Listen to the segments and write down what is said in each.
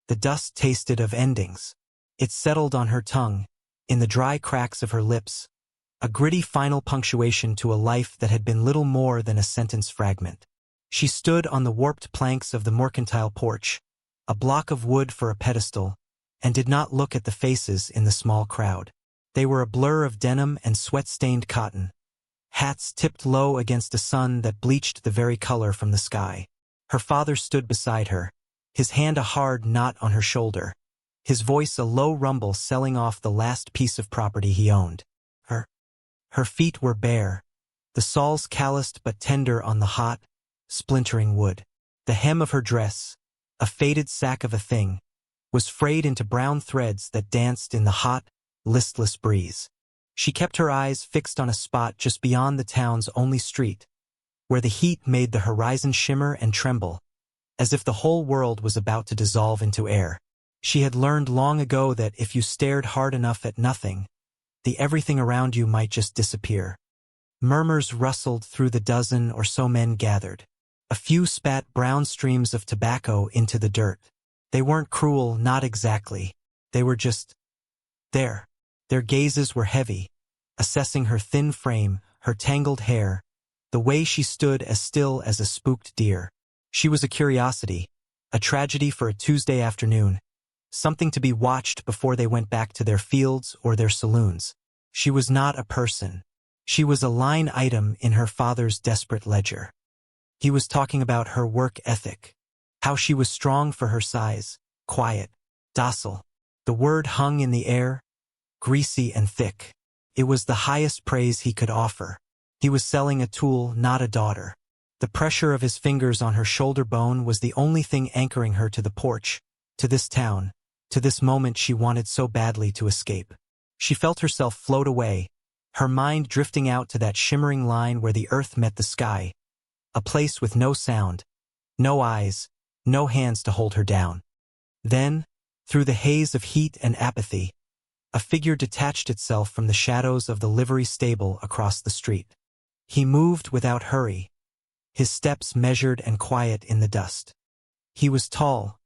The dust tasted of endings. It settled on her tongue, in the dry cracks of her lips, a gritty final punctuation to a life that had been little more than a sentence fragment. She stood on the warped planks of the mercantile porch, a block of wood for a pedestal, and did not look at the faces in the small crowd. They were a blur of denim and sweat-stained cotton, hats tipped low against a sun that bleached the very color from the sky. Her father stood beside her, his hand a hard knot on her shoulder, his voice a low rumble selling off the last piece of property he owned. Her feet were bare, the soles calloused but tender on the hot, splintering wood. The hem of her dress, a faded sack of a thing, was frayed into brown threads that danced in the hot, listless breeze. She kept her eyes fixed on a spot just beyond the town's only street, where the heat made the horizon shimmer and tremble, as if the whole world was about to dissolve into air. She had learned long ago that if you stared hard enough at nothing, the everything around you might just disappear. Murmurs rustled through the dozen or so men gathered. A few spat brown streams of tobacco into the dirt. They weren't cruel, not exactly. They were just there. Their gazes were heavy, assessing her thin frame, her tangled hair, the way she stood as still as a spooked deer. She was a curiosity, a tragedy for a Tuesday afternoon, something to be watched before they went back to their fields or their saloons. She was not a person. She was a line item in her father's desperate ledger. He was talking about her work ethic, how she was strong for her size, quiet, docile. The word hung in the air, greasy and thick. It was the highest praise he could offer. He was selling a tool, not a daughter. The pressure of his fingers on her shoulder bone was the only thing anchoring her to the porch, to this town, to this moment she wanted so badly to escape. She felt herself float away, her mind drifting out to that shimmering line where the earth met the sky, a place with no sound, no eyes, no hands to hold her down. Then, through the haze of heat and apathy, a figure detached itself from the shadows of the livery stable across the street. He moved without hurry, his steps measured and quiet in the dust. He was tall,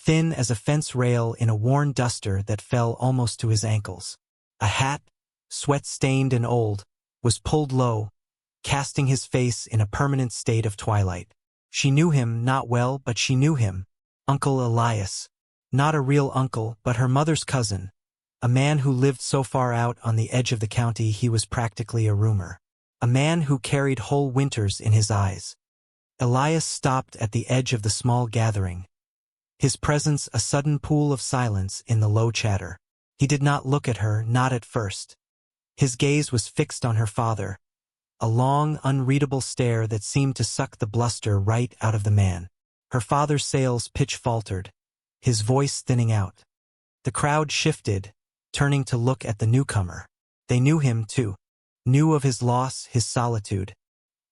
thin as a fence rail in a worn duster that fell almost to his ankles. A hat, sweat-stained and old, was pulled low, casting his face in a permanent state of twilight. She knew him not well, but she knew him. Uncle Elias. Not a real uncle, but her mother's cousin. A man who lived so far out on the edge of the county he was practically a rumor. A man who carried whole winters in his eyes. Elias stopped at the edge of the small gathering, his presence a sudden pool of silence in the low chatter. He did not look at her, not at first. His gaze was fixed on her father, a long, unreadable stare that seemed to suck the bluster right out of the man. Her father's sails pitch faltered, his voice thinning out. The crowd shifted, turning to look at the newcomer. They knew him, too. Knew of his loss, his solitude.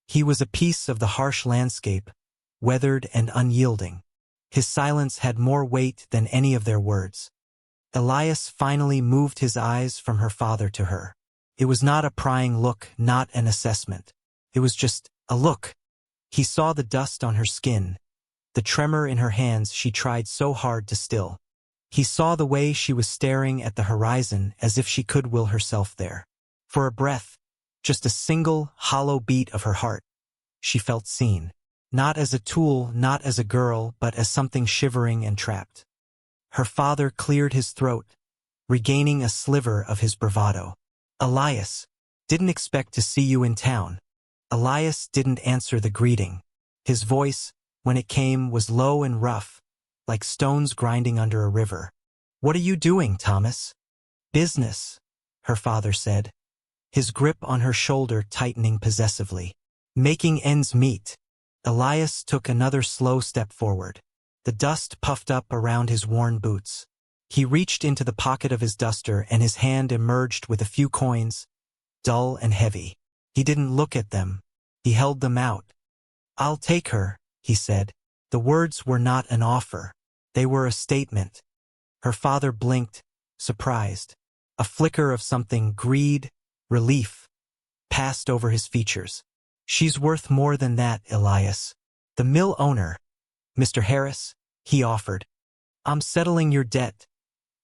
He was a piece of the harsh landscape, weathered and unyielding. His silence had more weight than any of their words. Elias finally moved his eyes from her father to her. It was not a prying look, not an assessment. It was just a look. He saw the dust on her skin, the tremor in her hands she tried so hard to still. He saw the way she was staring at the horizon as if she could will herself there. For a breath, just a single, hollow beat of her heart, she felt seen. Not as a tool, not as a girl, but as something shivering and trapped. Her father cleared his throat, regaining a sliver of his bravado. Elias, didn't expect to see you in town. Elias didn't answer the greeting. His voice, when it came, was low and rough, like stones grinding under a river. What are you doing, Thomas? Business, her father said, his grip on her shoulder tightening possessively. Making ends meet. Elias took another slow step forward. The dust puffed up around his worn boots. He reached into the pocket of his duster and his hand emerged with a few coins, dull and heavy. He didn't look at them. He held them out. I'll take her, he said. The words were not an offer. They were a statement. Her father blinked, surprised. A flicker of something, greed, relief, passed over his features. She's worth more than that, Elias. The mill owner, Mr. Harris, he offered. I'm settling your debt.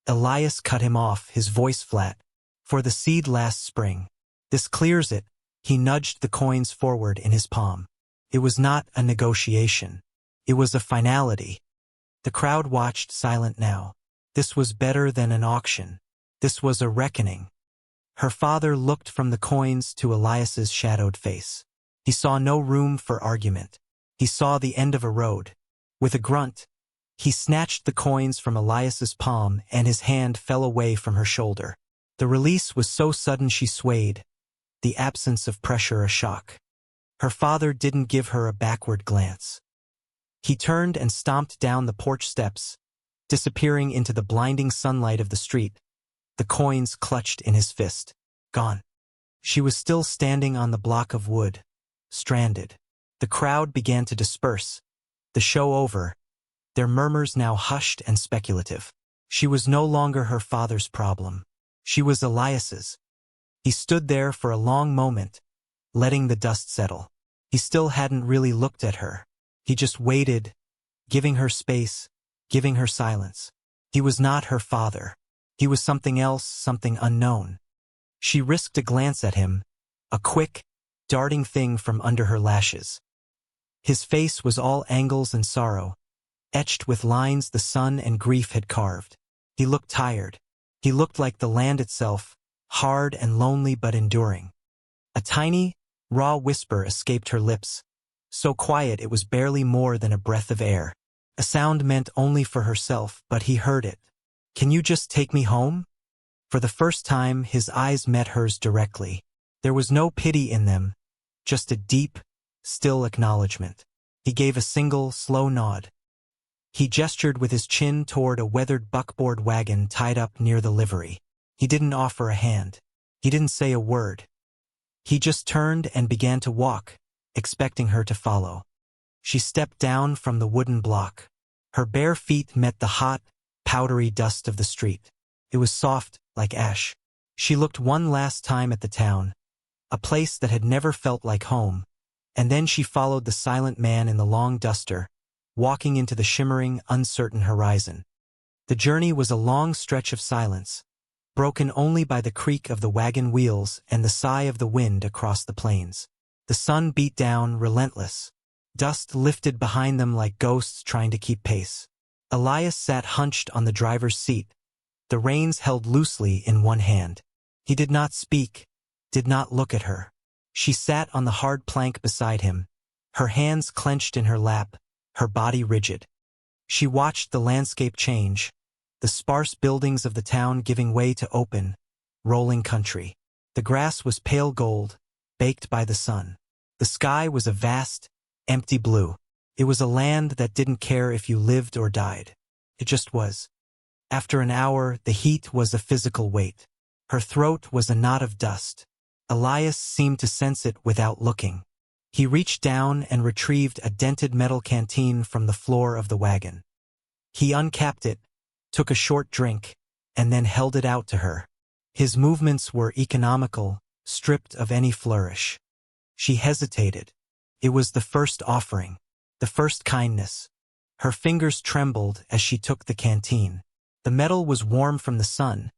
Elias cut him off, his voice flat. For the seed last spring. This clears it. He nudged the coins forward in his palm. It was not a negotiation. It was a finality. The crowd watched, silent now. This was better than an auction. This was a reckoning. Her father looked from the coins to Elias's shadowed face. He saw no room for argument. He saw the end of a road. With a grunt, he snatched the coins from Elias's palm and his hand fell away from her shoulder. The release was so sudden she swayed, the absence of pressure a shock. Her father didn't give her a backward glance. He turned and stomped down the porch steps, disappearing into the blinding sunlight of the street, the coins clutched in his fist. Gone. She was still standing on the block of wood, stranded. The crowd began to disperse. The show over, their murmurs now hushed and speculative. She was no longer her father's problem. She was Elias's. He stood there for a long moment, letting the dust settle. He still hadn't really looked at her. He just waited, giving her space, giving her silence. He was not her father. He was something else, something unknown. She risked a glance at him, a quick, darting thing from under her lashes. His face was all angles and sorrow, etched with lines the sun and grief had carved. He looked tired. He looked like the land itself, hard and lonely but enduring. A tiny, raw whisper escaped her lips, so quiet it was barely more than a breath of air. A sound meant only for herself, but he heard it. Can you just take me home? For the first time, his eyes met hers directly. There was no pity in them, just a deep, still acknowledgement. He gave a single, slow nod. He gestured with his chin toward a weathered buckboard wagon tied up near the livery. He didn't offer a hand. He didn't say a word. He just turned and began to walk, expecting her to follow. She stepped down from the wooden block. Her bare feet met the hot, powdery dust of the street. It was soft, like ash. She looked one last time at the town, a place that had never felt like home, and then she followed the silent man in the long duster, walking into the shimmering, uncertain horizon. The journey was a long stretch of silence, broken only by the creak of the wagon wheels and the sigh of the wind across the plains. The sun beat down, relentless. Dust lifted behind them like ghosts trying to keep pace. Elias sat hunched on the driver's seat, the reins held loosely in one hand. He did not speak, did not look at her. She sat on the hard plank beside him, her hands clenched in her lap, her body rigid. She watched the landscape change, the sparse buildings of the town giving way to open, rolling country. The grass was pale gold, baked by the sun. The sky was a vast, empty blue. It was a land that didn't care if you lived or died. It just was. After an hour, the heat was a physical weight. Her throat was a knot of dust. Elias seemed to sense it without looking. He reached down and retrieved a dented metal canteen from the floor of the wagon. He uncapped it, took a short drink, and then held it out to her. His movements were economical, stripped of any flourish. She hesitated. It was the first offering, the first kindness. Her fingers trembled as she took the canteen. The metal was warm from the sun,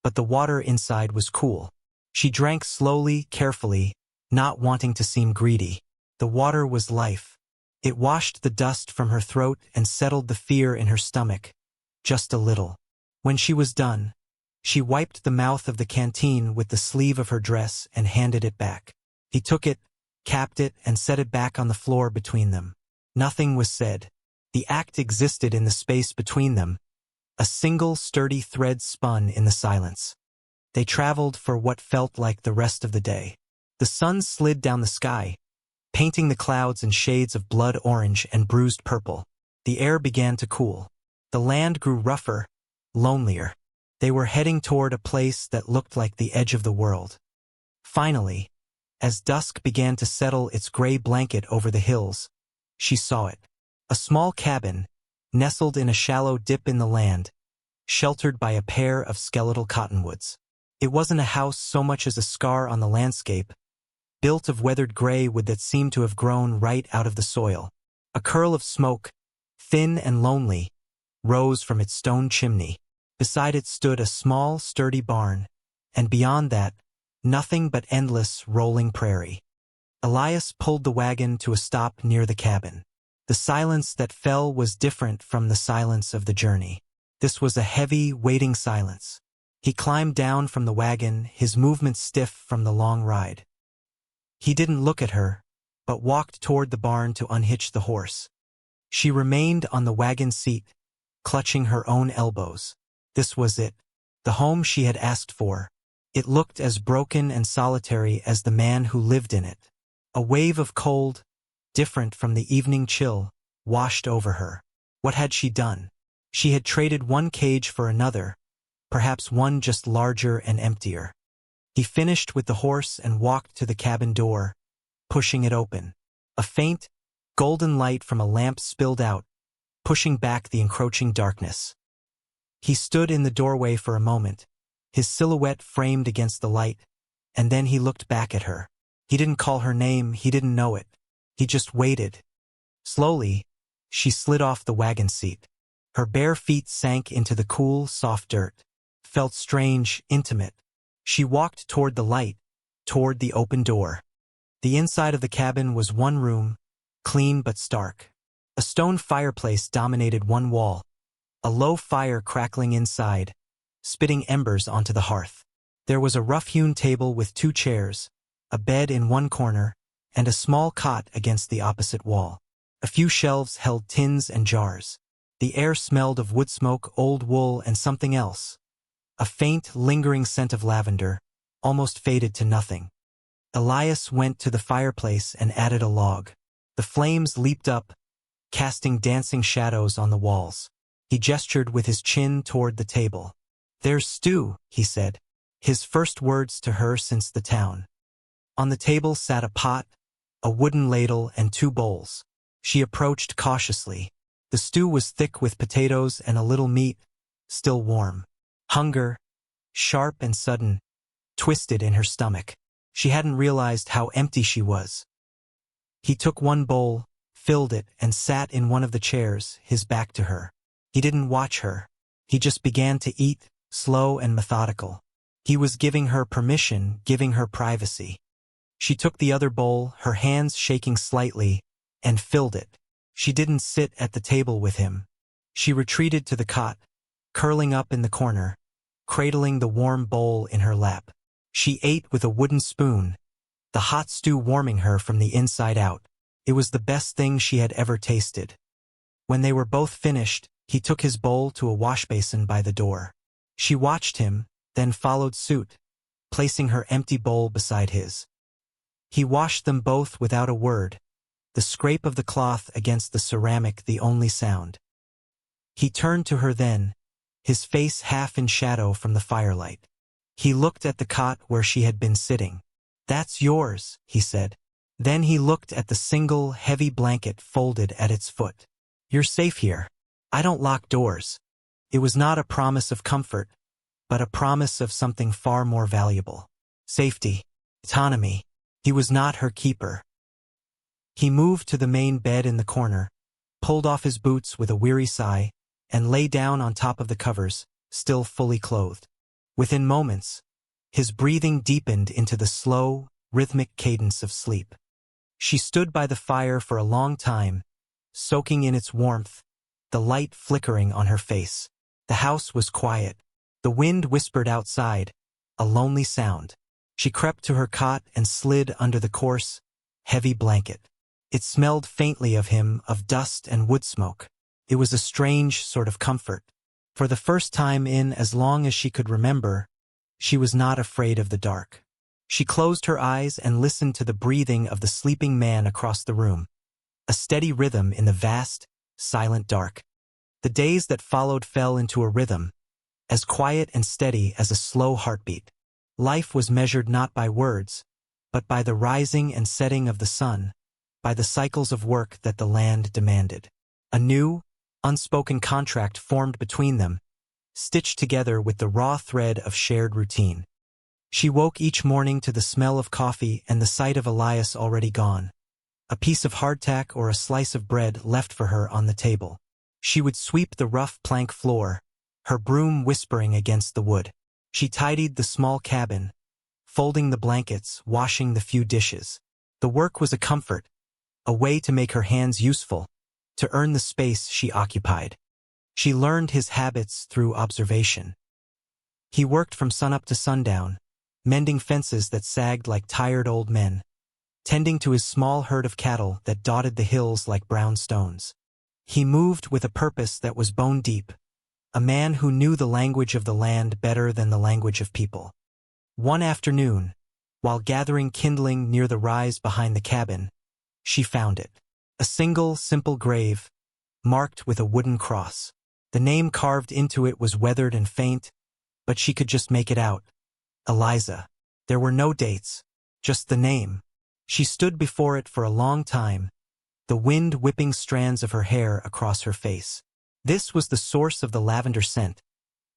but the water inside was cool. She drank slowly, carefully, not wanting to seem greedy. The water was life. It washed the dust from her throat and settled the fear in her stomach, just a little. When she was done, she wiped the mouth of the canteen with the sleeve of her dress and handed it back. He took it, capped it, and set it back on the floor between them. Nothing was said. The act existed in the space between them. A single sturdy thread spun in the silence. They traveled for what felt like the rest of the day. The sun slid down the sky, painting the clouds in shades of blood orange and bruised purple. The air began to cool. The land grew rougher, lonelier. They were heading toward a place that looked like the edge of the world. Finally, as dusk began to settle its gray blanket over the hills, she saw it. A small cabin, nestled in a shallow dip in the land, sheltered by a pair of skeletal cottonwoods. It wasn't a house so much as a scar on the landscape, built of weathered gray wood that seemed to have grown right out of the soil. A curl of smoke, thin and lonely, rose from its stone chimney. Beside it stood a small, sturdy barn, and beyond that, nothing but endless, rolling prairie. Elias pulled the wagon to a stop near the cabin. The silence that fell was different from the silence of the journey. This was a heavy, waiting silence. He climbed down from the wagon, his movements stiff from the long ride. He didn't look at her, but walked toward the barn to unhitch the horse. She remained on the wagon seat, clutching her own elbows. This was it, the home she had asked for. It looked as broken and solitary as the man who lived in it. A wave of cold, different from the evening chill, washed over her. What had she done? She had traded one cage for another, perhaps one just larger and emptier. He finished with the horse and walked to the cabin door, pushing it open. A faint, golden light from a lamp spilled out, pushing back the encroaching darkness. He stood in the doorway for a moment, his silhouette framed against the light, and then he looked back at her. He didn't call her name, he didn't know it. He just waited. Slowly, she slid off the wagon seat. Her bare feet sank into the cool, soft dirt. Felt strange, intimate. She walked toward the light, toward the open door. The inside of the cabin was one room, clean but stark. A stone fireplace dominated one wall, a low fire crackling inside, spitting embers onto the hearth. There was a rough-hewn table with 2 chairs, a bed in one corner, and a small cot against the opposite wall. A few shelves held tins and jars. The air smelled of wood smoke, old wool, and something else. A faint, lingering scent of lavender, almost faded to nothing. Elias went to the fireplace and added a log. The flames leaped up, casting dancing shadows on the walls. He gestured with his chin toward the table. "There's stew," he said, his first words to her since the town. On the table sat a pot, a wooden ladle, and 2 bowls. She approached cautiously. The stew was thick with potatoes and a little meat, still warm. Hunger, sharp and sudden, twisted in her stomach. She hadn't realized how empty she was. He took one bowl, filled it, and sat in one of the chairs, his back to her. He didn't watch her. He just began to eat, slow and methodical. He was giving her permission, giving her privacy. She took the other bowl, her hands shaking slightly, and filled it. She didn't sit at the table with him. She retreated to the cot, curling up in the corner, cradling the warm bowl in her lap. She ate with a wooden spoon, the hot stew warming her from the inside out. It was the best thing she had ever tasted. When they were both finished, he took his bowl to a wash basin by the door. She watched him, then followed suit, placing her empty bowl beside his. He washed them both without a word, the scrape of the cloth against the ceramic the only sound. He turned to her then, his face half in shadow from the firelight. He looked at the cot where she had been sitting. "That's yours," he said. Then he looked at the single, heavy blanket folded at its foot. "You're safe here. I don't lock doors." It was not a promise of comfort, but a promise of something far more valuable. Safety. Autonomy. He was not her keeper. He moved to the main bed in the corner, pulled off his boots with a weary sigh, and lay down on top of the covers, still fully clothed. Within moments, his breathing deepened into the slow, rhythmic cadence of sleep. She stood by the fire for a long time, soaking in its warmth, the light flickering on her face. The house was quiet. The wind whispered outside, a lonely sound. She crept to her cot and slid under the coarse, heavy blanket. It smelled faintly of him, of dust and wood smoke. It was a strange sort of comfort. For the first time in as long as she could remember, she was not afraid of the dark. She closed her eyes and listened to the breathing of the sleeping man across the room, a steady rhythm in the vast, silent dark. The days that followed fell into a rhythm, as quiet and steady as a slow heartbeat. Life was measured not by words, but by the rising and setting of the sun, by the cycles of work that the land demanded. A new, unspoken contract formed between them, stitched together with the raw thread of shared routine. She woke each morning to the smell of coffee and the sight of Elias already gone, a piece of hardtack or a slice of bread left for her on the table. She would sweep the rough plank floor, her broom whispering against the wood. She tidied the small cabin, folding the blankets, washing the few dishes. The work was a comfort, a way to make her hands useful, to earn the space she occupied. She learned his habits through observation. He worked from sunup to sundown, mending fences that sagged like tired old men, tending to his small herd of cattle that dotted the hills like brown stones. He moved with a purpose that was bone deep, a man who knew the language of the land better than the language of people. One afternoon, while gathering kindling near the rise behind the cabin, she found it. A single, simple grave, marked with a wooden cross. The name carved into it was weathered and faint, but she could just make it out. Eliza. There were no dates, just the name. She stood before it for a long time, the wind whipping strands of her hair across her face. This was the source of the lavender scent,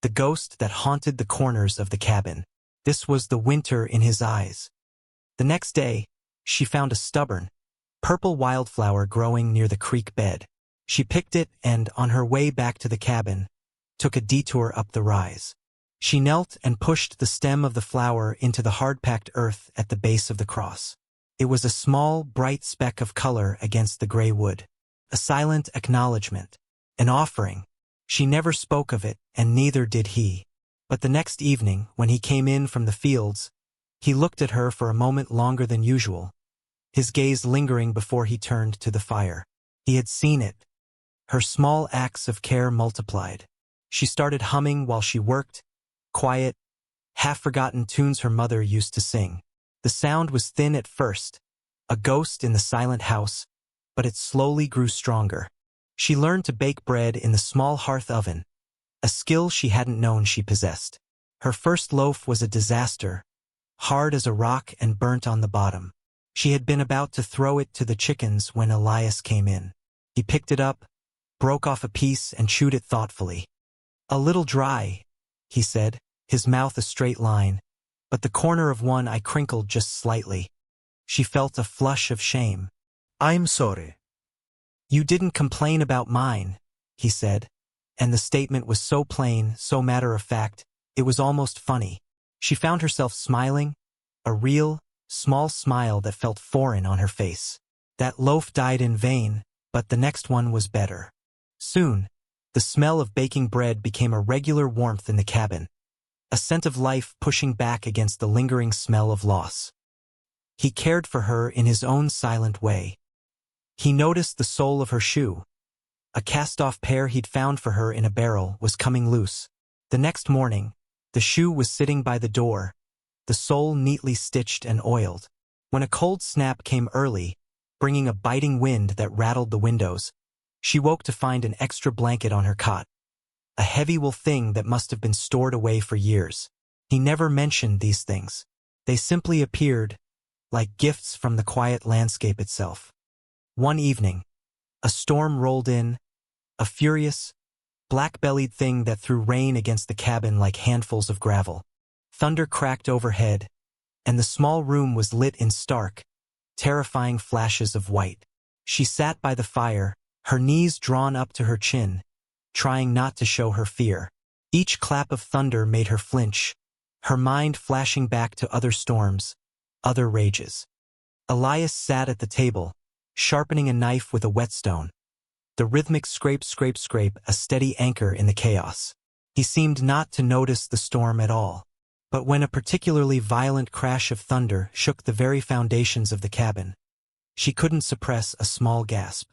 the ghost that haunted the corners of the cabin. This was the winter in his eyes. The next day, she found a stubborn, purple wildflower growing near the creek bed. She picked it and, on her way back to the cabin, took a detour up the rise. She knelt and pushed the stem of the flower into the hard-packed earth at the base of the cross. It was a small, bright speck of color against the gray wood. A silent acknowledgement. An offering. She never spoke of it, and neither did he. But the next evening, when he came in from the fields, he looked at her for a moment longer than usual, his gaze lingering before he turned to the fire. He had seen it. Her small acts of care multiplied. She started humming while she worked, quiet, half-forgotten tunes her mother used to sing. The sound was thin at first, a ghost in the silent house, but it slowly grew stronger. She learned to bake bread in the small hearth oven, a skill she hadn't known she possessed. Her first loaf was a disaster, hard as a rock and burnt on the bottom. She had been about to throw it to the chickens when Elias came in. He picked it up, broke off a piece and chewed it thoughtfully. "A little dry," he said, his mouth a straight line, but the corner of one eye crinkled just slightly. She felt a flush of shame. "I'm sorry." "You didn't complain about mine," he said, and the statement was so plain, so matter-of-fact, it was almost funny. She found herself smiling, a real, small smile that felt foreign on her face. That loaf died in vain, but the next one was better. Soon, the smell of baking bread became a regular warmth in the cabin, a scent of life pushing back against the lingering smell of loss. He cared for her in his own silent way. He noticed the sole of her shoe. A cast-off pair he'd found for her in a barrel was coming loose. The next morning, the shoe was sitting by the door, the sole neatly stitched and oiled. When a cold snap came early, bringing a biting wind that rattled the windows, she woke to find an extra blanket on her cot, a heavy wool thing that must have been stored away for years. He never mentioned these things. They simply appeared, like gifts from the quiet landscape itself. One evening, a storm rolled in, a furious, black-bellied thing that threw rain against the cabin like handfuls of gravel. Thunder cracked overhead, and the small room was lit in stark, terrifying flashes of white. She sat by the fire, her knees drawn up to her chin, trying not to show her fear. Each clap of thunder made her flinch, her mind flashing back to other storms, other rages. Elias sat at the table, sharpening a knife with a whetstone. The rhythmic scrape, scrape, scrape, a steady anchor in the chaos. He seemed not to notice the storm at all. But when a particularly violent crash of thunder shook the very foundations of the cabin, she couldn't suppress a small gasp.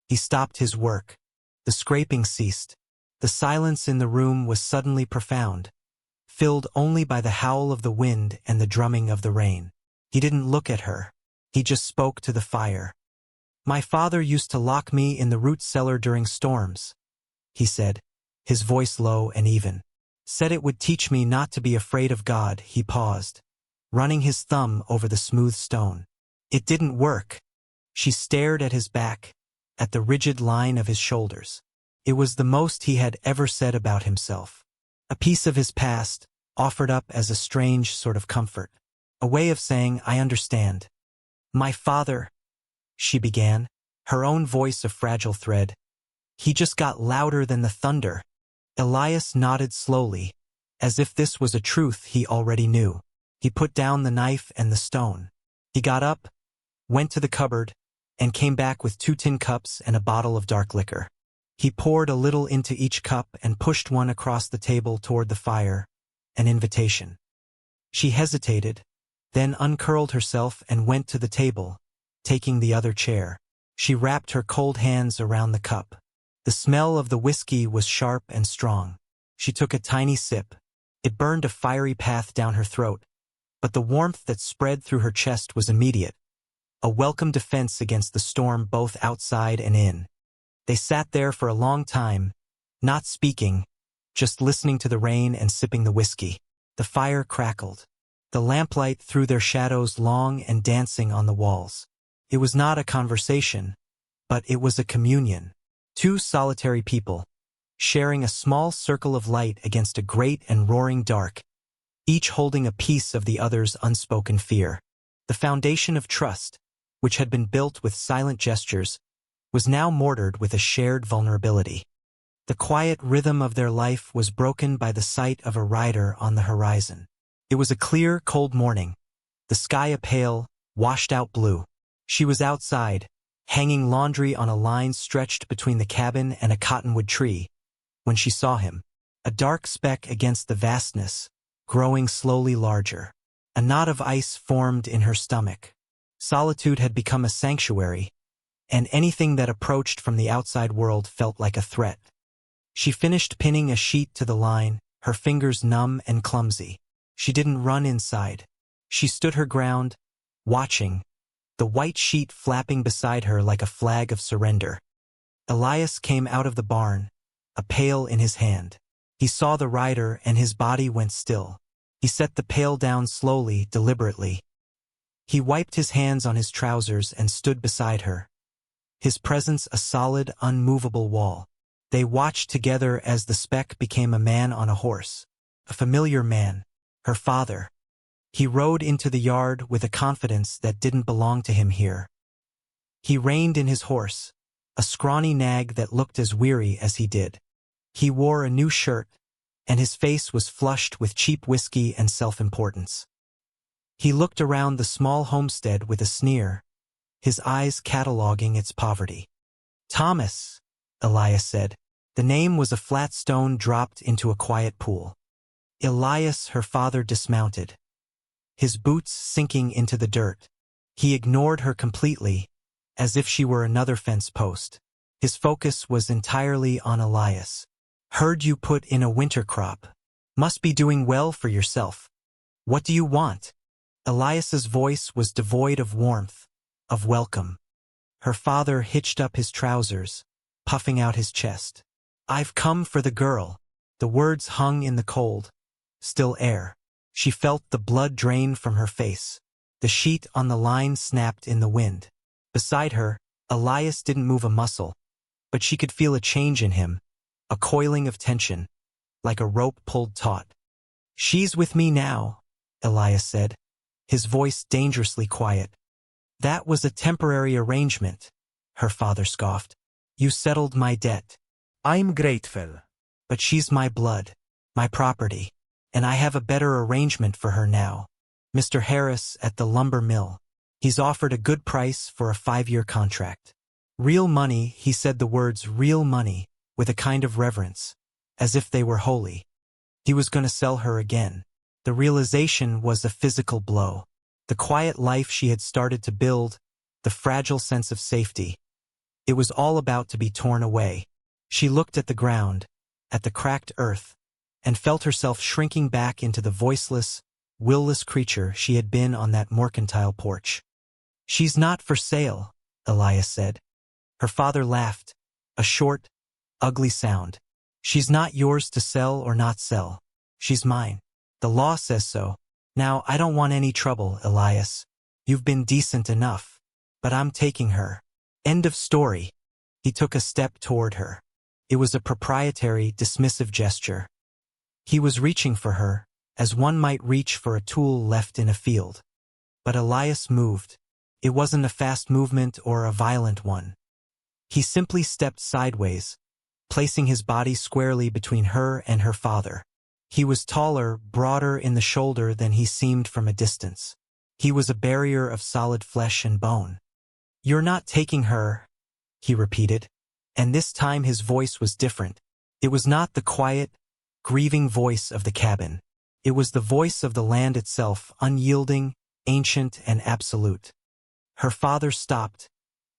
He stopped his work. The scraping ceased. The silence in the room was suddenly profound, filled only by the howl of the wind and the drumming of the rain. He didn't look at her. He just spoke to the fire. "My father used to lock me in the root cellar during storms," he said, his voice low and even. "Said it would teach me not to be afraid of God." He paused, running his thumb over the smooth stone. It didn't work. She stared at his back, at the rigid line of his shoulders. It was the most he had ever said about himself. A piece of his past, offered up as a strange sort of comfort. A way of saying, "I understand." "My father," she began, her own voice a fragile thread. He just got louder than the thunder. Elias nodded slowly, as if this was a truth he already knew. He put down the knife and the stone. He got up, went to the cupboard, and came back with 2 tin cups and a bottle of dark liquor. He poured a little into each cup and pushed one across the table toward the fire, an invitation. She hesitated, then uncurled herself and went to the table, taking the other chair. She wrapped her cold hands around the cup. The smell of the whiskey was sharp and strong. She took a tiny sip. It burned a fiery path down her throat, but the warmth that spread through her chest was immediate, a welcome defense against the storm both outside and in. They sat there for a long time, not speaking, just listening to the rain and sipping the whiskey. The fire crackled. The lamplight threw their shadows long and dancing on the walls. It was not a conversation, but it was a communion. 2 solitary people, sharing a small circle of light against a great and roaring dark, each holding a piece of the other's unspoken fear. The foundation of trust, which had been built with silent gestures, was now mortared with a shared vulnerability. The quiet rhythm of their life was broken by the sight of a rider on the horizon. It was a clear, cold morning, the sky a pale, washed-out blue. She was outside, hanging laundry on a line stretched between the cabin and a cottonwood tree, when she saw him, a dark speck against the vastness, growing slowly larger. A knot of ice formed in her stomach. Solitude had become a sanctuary, and anything that approached from the outside world felt like a threat. She finished pinning a sheet to the line, her fingers numb and clumsy. She didn't run inside. She stood her ground, watching, the white sheet flapping beside her like a flag of surrender. Elias came out of the barn, a pail in his hand. He saw the rider and his body went still. He set the pail down slowly, deliberately. He wiped his hands on his trousers and stood beside her, his presence a solid, unmovable wall. They watched together as the speck became a man on a horse, a familiar man, her father. He rode into the yard with a confidence that didn't belong to him here. He reined in his horse, a scrawny nag that looked as weary as he did. He wore a new shirt, and his face was flushed with cheap whiskey and self-importance. He looked around the small homestead with a sneer, his eyes cataloging its poverty. "Thomas," Elias said. The name was a flat stone dropped into a quiet pool. Elias, her father, dismounted, his boots sinking into the dirt. He ignored her completely, as if she were another fence post. His focus was entirely on Elias. "Heard you put in a winter crop. Must be doing well for yourself. What do you want?" Elias's voice was devoid of warmth, of welcome. Her father hitched up his trousers, puffing out his chest. "I've come for the girl." The words hung in the cold, still air. She felt the blood drain from her face. The sheet on the line snapped in the wind. Beside her, Elias didn't move a muscle, but she could feel a change in him, a coiling of tension, like a rope pulled taut. "She's with me now," Elias said, his voice dangerously quiet. "That was a temporary arrangement," her father scoffed. "You settled my debt." "I'm grateful. But she's my blood, my property, and I have a better arrangement for her now. Mr. Harris at the lumber mill. He's offered a good price for a 5-year contract. Real money," he said the words real money, with a kind of reverence, as if they were holy. He was going to sell her again. The realization was a physical blow. The quiet life she had started to build, the fragile sense of safety. It was all about to be torn away. She looked at the ground, at the cracked earth, and felt herself shrinking back into the voiceless, will-less creature she had been on that mercantile porch. "She's not for sale," Elias said. Her father laughed, a short, ugly sound. "She's not yours to sell or not sell. She's mine. The law says so. Now, I don't want any trouble, Elias. You've been decent enough. But I'm taking her. End of story." He took a step toward her. It was a proprietary, dismissive gesture. He was reaching for her, as one might reach for a tool left in a field. But Elias moved. It wasn't a fast movement or a violent one. He simply stepped sideways, placing his body squarely between her and her father. He was taller, broader in the shoulder than he seemed from a distance. He was a barrier of solid flesh and bone. "You're not taking her," he repeated, and this time his voice was different. It was not the quiet, grieving voice of the cabin. It was the voice of the land itself, unyielding, ancient, and absolute. Her father stopped,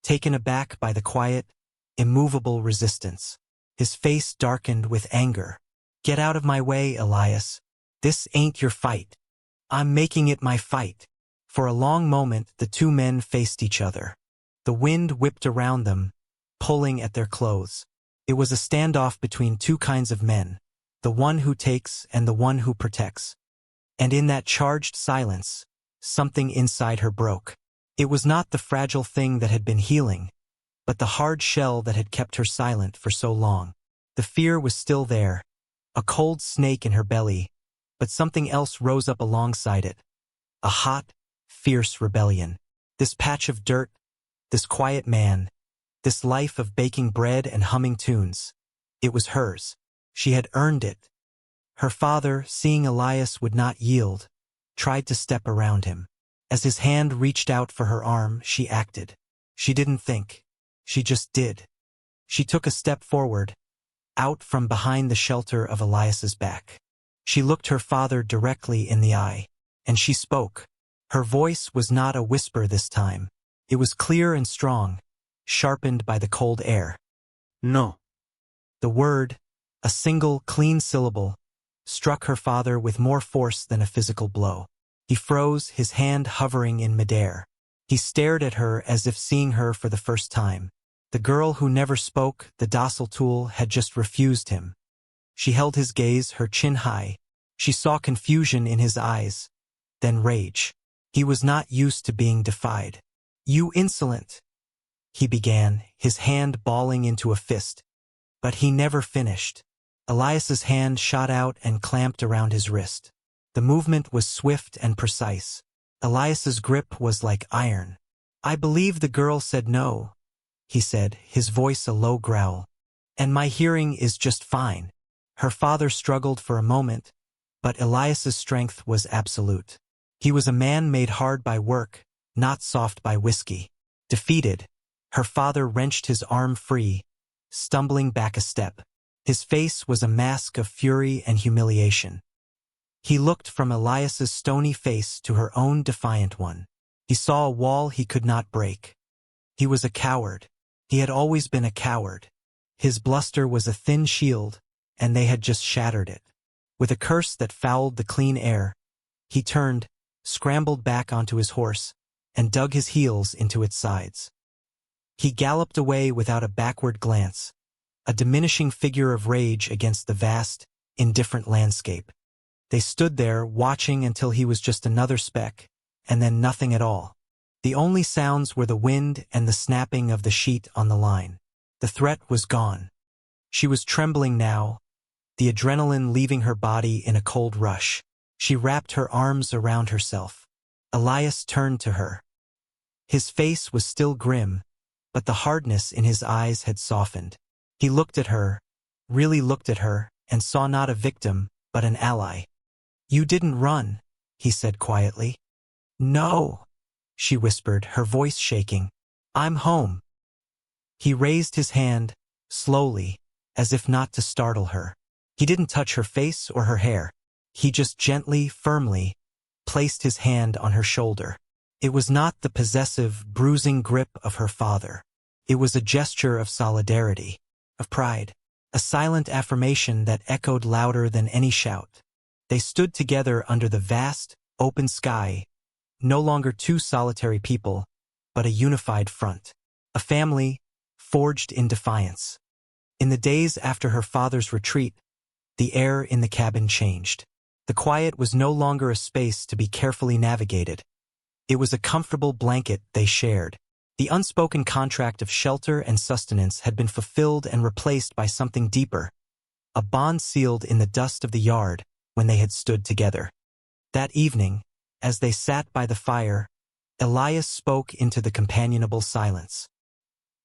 taken aback by the quiet, immovable resistance. His face darkened with anger. "Get out of my way, Elias. This ain't your fight. I'm making it my fight." For a long moment, the two men faced each other. The wind whipped around them, pulling at their clothes. It was a standoff between two kinds of men, the one who takes and the one who protects. And in that charged silence, something inside her broke. It was not the fragile thing that had been healing, but the hard shell that had kept her silent for so long. The fear was still there, a cold snake in her belly, but something else rose up alongside it. A hot, fierce rebellion. This patch of dirt, this quiet man, this life of baking bread and humming tunes. It was hers. She had earned it. Her father, seeing Elias would not yield, tried to step around him. As his hand reached out for her arm, she acted. She didn't think. She just did. She took a step forward, out from behind the shelter of Elias's back. She looked her father directly in the eye, and she spoke. Her voice was not a whisper this time. It was clear and strong, sharpened by the cold air. "No." The word, a single, clean syllable, struck her father with more force than a physical blow. He froze, his hand hovering in midair. He stared at her as if seeing her for the first time. The girl who never spoke, the docile tool, had just refused him. She held his gaze, her chin high. She saw confusion in his eyes, then rage. He was not used to being defied. "You insolent," he began, his hand balling into a fist. But he never finished. Elias's hand shot out and clamped around his wrist. The movement was swift and precise. Elias's grip was like iron. "I believe the girl said no," he said, his voice a low growl. "And my hearing is just fine." Her father struggled for a moment, but Elias's strength was absolute. He was a man made hard by work, not soft by whiskey. Defeated, her father wrenched his arm free, stumbling back a step. His face was a mask of fury and humiliation. He looked from Elias's stony face to her own defiant one. He saw a wall he could not break. He was a coward. He had always been a coward. His bluster was a thin shield, and they had just shattered it. With a curse that fouled the clean air, he turned, scrambled back onto his horse, and dug his heels into its sides. He galloped away without a backward glance, a diminishing figure of rage against the vast, indifferent landscape. They stood there, watching until he was just another speck, and then nothing at all. The only sounds were the wind and the snapping of the sheet on the line. The threat was gone. She was trembling now, the adrenaline leaving her body in a cold rush. She wrapped her arms around herself. Elias turned to her. His face was still grim, but the hardness in his eyes had softened. He looked at her, really looked at her, and saw not a victim, but an ally. "You didn't run," he said quietly. "No," she whispered, her voice shaking. "I'm home." He raised his hand, slowly, as if not to startle her. He didn't touch her face or her hair. He just gently, firmly, placed his hand on her shoulder. It was not the possessive, bruising grip of her father. It was a gesture of solidarity, of pride, a silent affirmation that echoed louder than any shout. They stood together under the vast, open sky, no longer two solitary people, but a unified front. A family, forged in defiance. In the days after her father's retreat, the air in the cabin changed. The quiet was no longer a space to be carefully navigated. It was a comfortable blanket they shared. The unspoken contract of shelter and sustenance had been fulfilled and replaced by something deeper, a bond sealed in the dust of the yard when they had stood together. That evening, as they sat by the fire, Elias spoke into the companionable silence.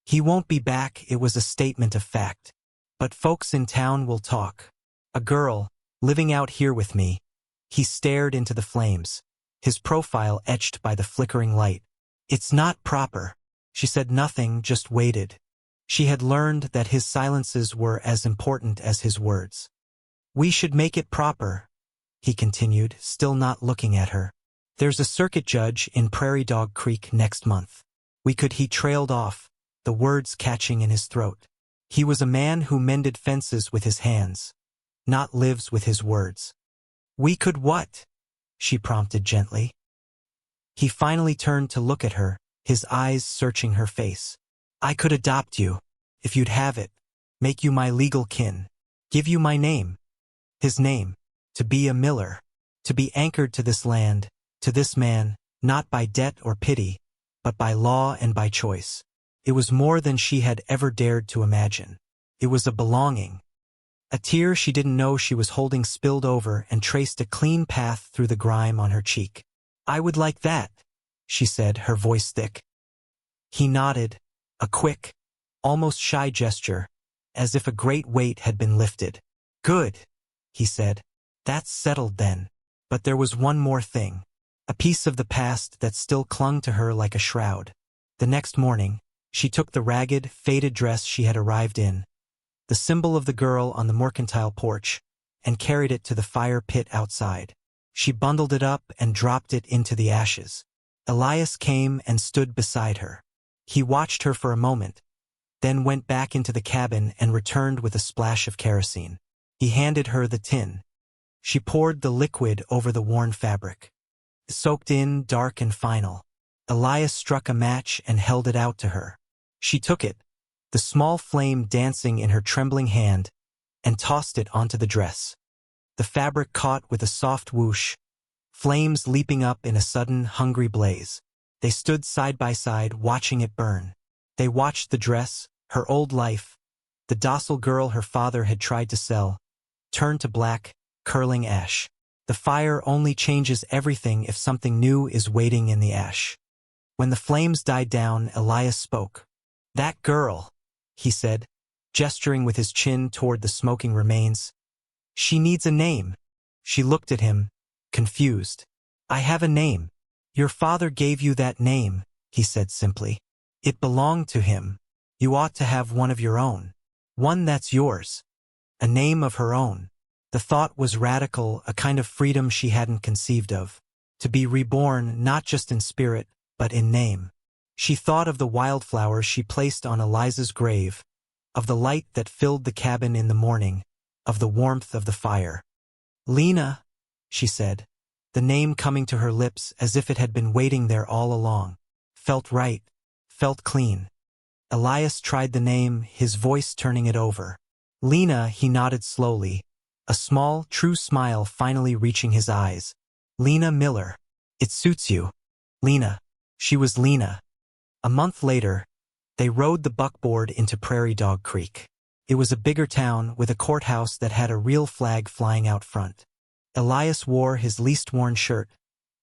"He won't be back," it was a statement of fact. But folks in town will talk. A girl, living out here with me. He stared into the flames, his profile etched by the flickering light. It's not proper. She said nothing, just waited. She had learned that his silences were as important as his words. We should make it proper, he continued, still not looking at her. There's a circuit judge in Prairie Dog Creek next month. He trailed off, the words catching in his throat. He was a man who mended fences with his hands, not lives with his words. We could what? She prompted gently. He finally turned to look at her, his eyes searching her face. I could adopt you, if you'd have it, make you my legal kin, give you my name. His name, to be a Miller, to be anchored to this land, to this man, not by debt or pity, but by law and by choice. It was more than she had ever dared to imagine. It was a belonging. A tear she didn't know she was holding spilled over and traced a clean path through the grime on her cheek. I would like that, she said, her voice thick. He nodded, a quick, almost shy gesture, as if a great weight had been lifted. Good, he said. That's settled then. But there was one more thing. A piece of the past that still clung to her like a shroud. The next morning, she took the ragged, faded dress she had arrived in, the symbol of the girl on the mercantile porch, and carried it to the fire pit outside. She bundled it up and dropped it into the ashes. Elias came and stood beside her. He watched her for a moment, then went back into the cabin and returned with a splash of kerosene. He handed her the tin. She poured the liquid over the worn fabric. Soaked in, dark and final. Elias struck a match and held it out to her. She took it, the small flame dancing in her trembling hand, and tossed it onto the dress. The fabric caught with a soft whoosh, flames leaping up in a sudden, hungry blaze. They stood side by side, watching it burn. They watched the dress, her old life, the docile girl her father had tried to sell, turn to black, curling ash. The fire only changes everything if something new is waiting in the ash. When the flames died down, Elias spoke. That girl, he said, gesturing with his chin toward the smoking remains. She needs a name. She looked at him, confused. I have a name. Your father gave you that name, he said simply. It belonged to him. You ought to have one of your own. One that's yours. A name of her own. The thought was radical, a kind of freedom she hadn't conceived of. To be reborn not just in spirit, but in name. She thought of the wildflowers she placed on Eliza's grave, of the light that filled the cabin in the morning, of the warmth of the fire. Lena, she said, the name coming to her lips as if it had been waiting there all along. Felt right, felt clean. Elias tried the name, his voice turning it over. Lena, he nodded slowly, a small, true smile finally reaching his eyes. Lena Miller. It suits you. Lena. She was Lena. A month later, they rode the buckboard into Prairie Dog Creek. It was a bigger town with a courthouse that had a real flag flying out front. Elias wore his least worn shirt,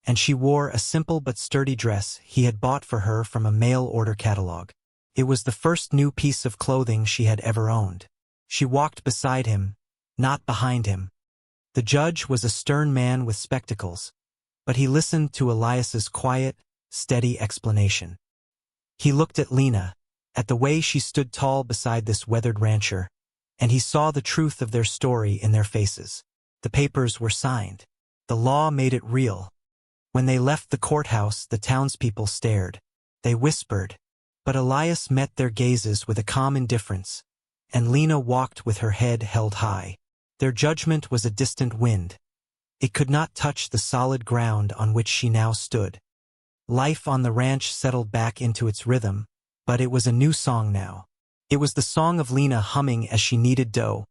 and she wore a simple but sturdy dress he had bought for her from a mail-order catalog. It was the first new piece of clothing she had ever owned. She walked beside him, not behind him. The judge was a stern man with spectacles, but he listened to Elias's quiet, steady explanation. He looked at Lena, at the way she stood tall beside this weathered rancher, and he saw the truth of their story in their faces. The papers were signed. The law made it real. When they left the courthouse, the townspeople stared. They whispered, but Elias met their gazes with a calm indifference, and Lena walked with her head held high. Their judgment was a distant wind. It could not touch the solid ground on which she now stood. Life on the ranch settled back into its rhythm, but it was a new song now. It was the song of Lena humming as she kneaded dough,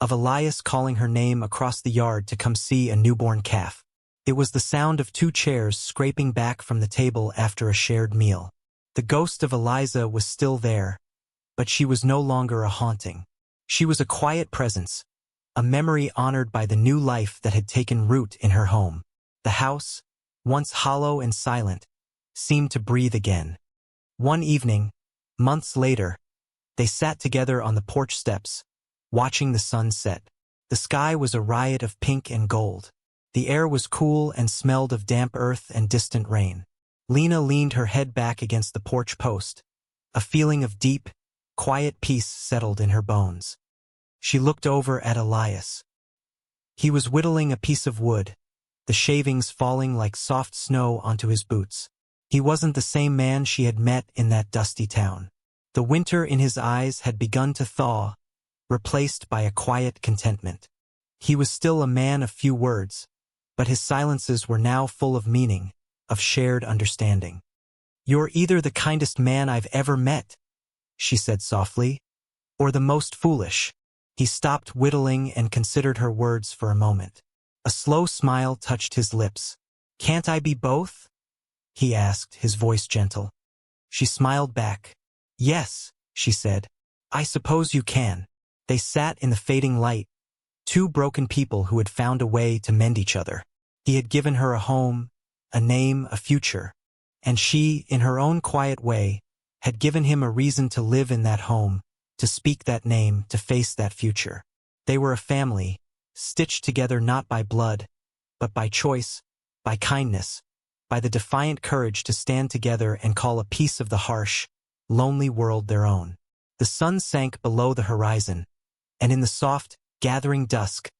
of Elias calling her name across the yard to come see a newborn calf. It was the sound of two chairs scraping back from the table after a shared meal. The ghost of Eliza was still there, but she was no longer a haunting. She was a quiet presence, a memory honored by the new life that had taken root in her home. The house, once hollow and silent, seemed to breathe again. One evening, months later, they sat together on the porch steps, watching the sun set. The sky was a riot of pink and gold. The air was cool and smelled of damp earth and distant rain. Lena leaned her head back against the porch post. A feeling of deep, quiet peace settled in her bones. She looked over at Elias. He was whittling a piece of wood, the shavings falling like soft snow onto his boots. He wasn't the same man she had met in that dusty town. The winter in his eyes had begun to thaw, replaced by a quiet contentment. He was still a man of few words, but his silences were now full of meaning, of shared understanding. "You're either the kindest man I've ever met," she said softly, "or the most foolish." He stopped whittling and considered her words for a moment. A slow smile touched his lips. "Can't I be both?" he asked, his voice gentle. She smiled back. "Yes," she said. "I suppose you can." They sat in the fading light, two broken people who had found a way to mend each other. He had given her a home, a name, a future, and she, in her own quiet way, had given him a reason to live in that home, to speak that name, to face that future. They were a family, stitched together not by blood, but by choice, by kindness, by the defiant courage to stand together and call a piece of the harsh, lonely world their own. The sun sank below the horizon, and in the soft, gathering dusk,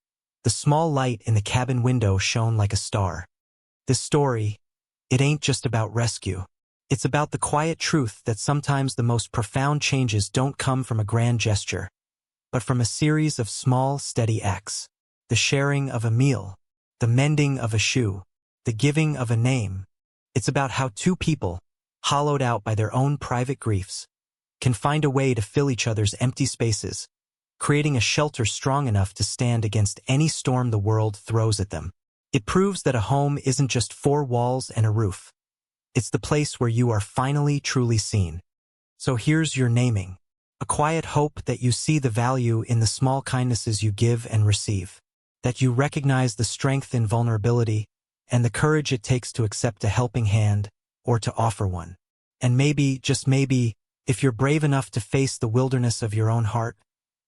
the small light in the cabin window shone like a star. This story, it ain't just about rescue. It's about the quiet truth that sometimes the most profound changes don't come from a grand gesture, but from a series of small, steady acts. The sharing of a meal, the mending of a shoe, the giving of a name. It's about how two people, hollowed out by their own private griefs, can find a way to fill each other's empty spaces, creating a shelter strong enough to stand against any storm the world throws at them. It proves that a home isn't just four walls and a roof. It's the place where you are finally truly seen. So here's your naming. A quiet hope that you see the value in the small kindnesses you give and receive, that you recognize the strength in vulnerability and the courage it takes to accept a helping hand or to offer one. And maybe, just maybe, if you're brave enough to face the wilderness of your own heart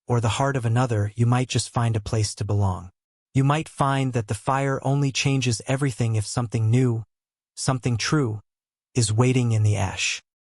or the heart of another, you might just find a place to belong. You might find that the fire only changes everything if something new, something true, is waiting in the ash.